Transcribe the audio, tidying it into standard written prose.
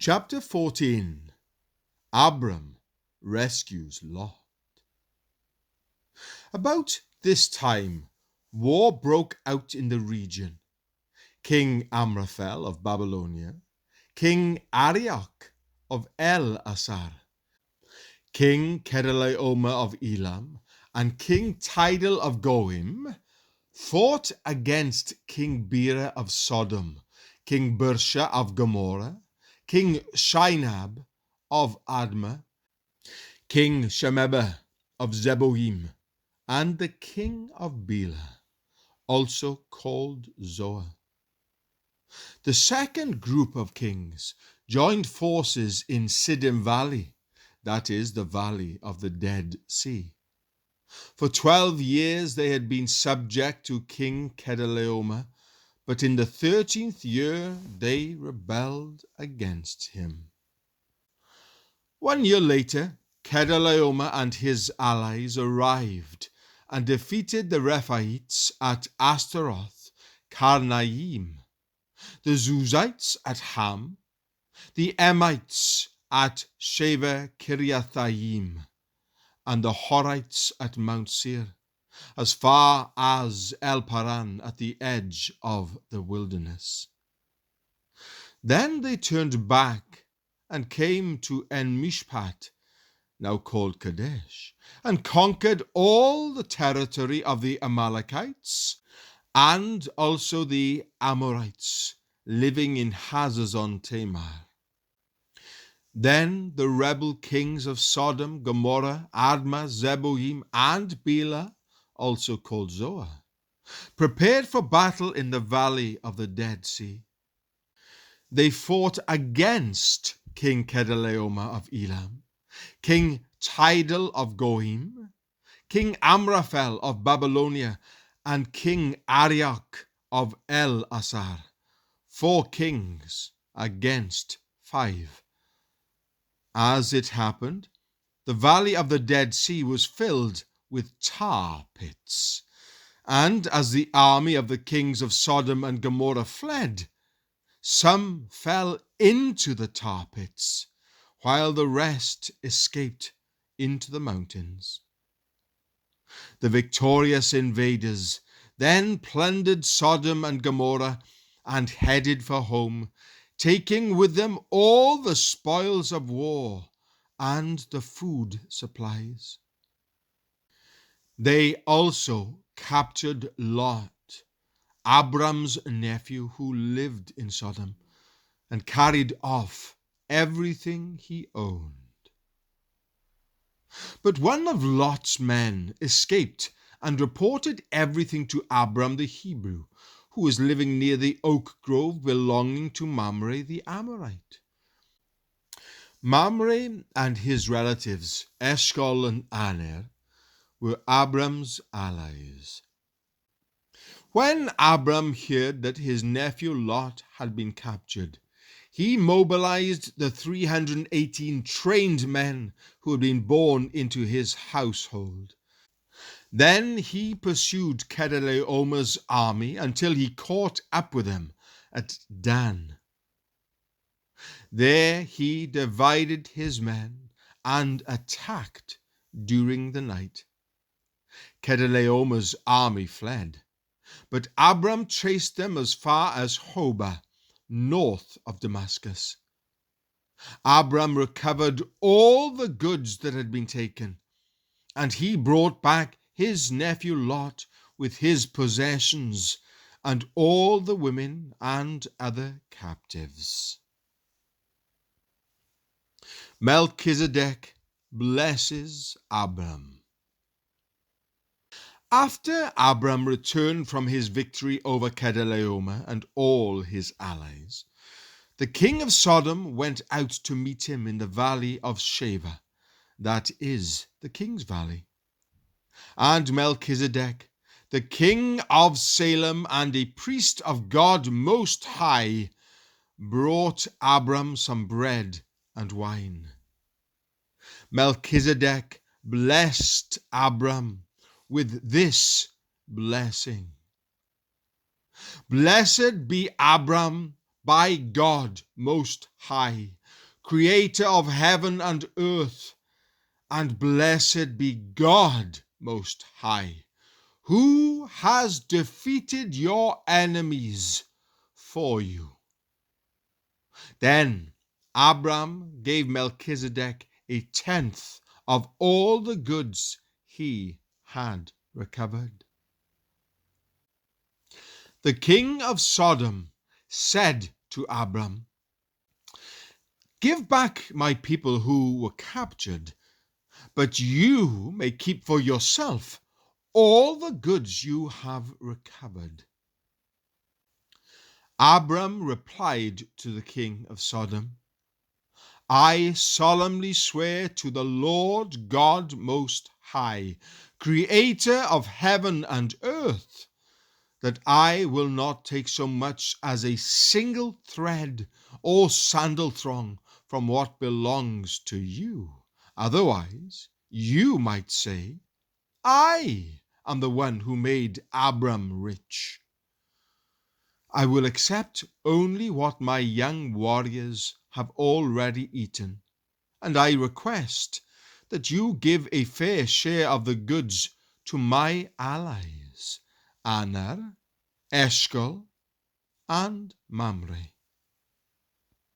Chapter 14. Abram rescues Lot. About this time, war broke out in the region. King Amraphel of Babylonia, King Arioch of El-Assar, King Kedorlaomer of Elam, and King Tidal of Goim fought against King Bera of Sodom, King Birsha of Gomorrah, King Shinab of Admah, King Shemeba of Zeboim, and the king of Bela, also called Zoar. The second group of kings joined forces in Siddim Valley, that is, the valley of the Dead Sea. For 12 years they had been subject to King Kedorlaomer, but in the 13th year they rebelled against him. 1 year later, Kedorlaomer and his allies arrived and defeated the Rephaites at Ashtaroth Karnaim, the Zuzites at Ham, the Emites at Sheva Kiriathaim, and the Horites at Mount Seir, as far as El Paran at the edge of the wilderness. Then they turned back and came to En-Mishpat, now called Kadesh, and conquered all the territory of the Amalekites and also the Amorites living in Hazazon Tamar. Then the rebel kings of Sodom, Gomorrah, Admah, Zeboim, and Bela, also called Zoar, prepared for battle in the valley of the Dead Sea. They fought against King Kedorlaomer of Elam, King Tidal of Goim, King Amraphel of Babylonia, and King Arioch of El-Assar, 4 kings against 5. As it happened, the valley of the Dead Sea was filled with tar pits, and as the army of the kings of Sodom and Gomorrah fled, some fell into the tar pits, while the rest escaped into the mountains. The victorious invaders then plundered Sodom and Gomorrah and headed for home, taking with them all the spoils of war and the food supplies. They also captured Lot, Abram's nephew who lived in Sodom, and carried off everything he owned. But one of Lot's men escaped and reported everything to Abram the Hebrew, who was living near the oak grove belonging to Mamre the Amorite. Mamre and his relatives, Eshcol and Aner, were Abram's allies. When Abram heard that his nephew Lot had been captured, he mobilized the 318 trained men who had been born into his household. Then he pursued Kedorlaomer's army until he caught up with them at Dan. There he divided his men and attacked during the night. Kedorlaomer's army fled, but Abram chased them as far as Hobah, north of Damascus. Abram recovered all the goods that had been taken, and he brought back his nephew Lot with his possessions and all the women and other captives. Melchizedek blesses Abram. After Abram returned from his victory over Kedorlaomer and all his allies, the king of Sodom went out to meet him in the valley of Sheva, that is, the king's valley. And Melchizedek, the king of Salem and a priest of God Most High, brought Abram some bread and wine. Melchizedek blessed Abram with this blessing: Blessed be Abram by God Most High, Creator of heaven and earth, and blessed be God Most High, who has defeated your enemies for you." Then Abram gave Melchizedek a tenth of all the goods he had recovered. The king of Sodom said to Abram, "Give back my people who were captured, but you may keep for yourself all the goods you have recovered." Abram replied to the king of Sodom, "I solemnly swear to the Lord God Most High, Creator of heaven and earth, that I will not take so much as a single thread or sandal thong from what belongs to you. Otherwise, you might say, I am the one who made Abram rich. I will accept only what my young warriors have already eaten, and I request that you give a fair share of the goods to my allies, Aner, Eshcol, and Mamre."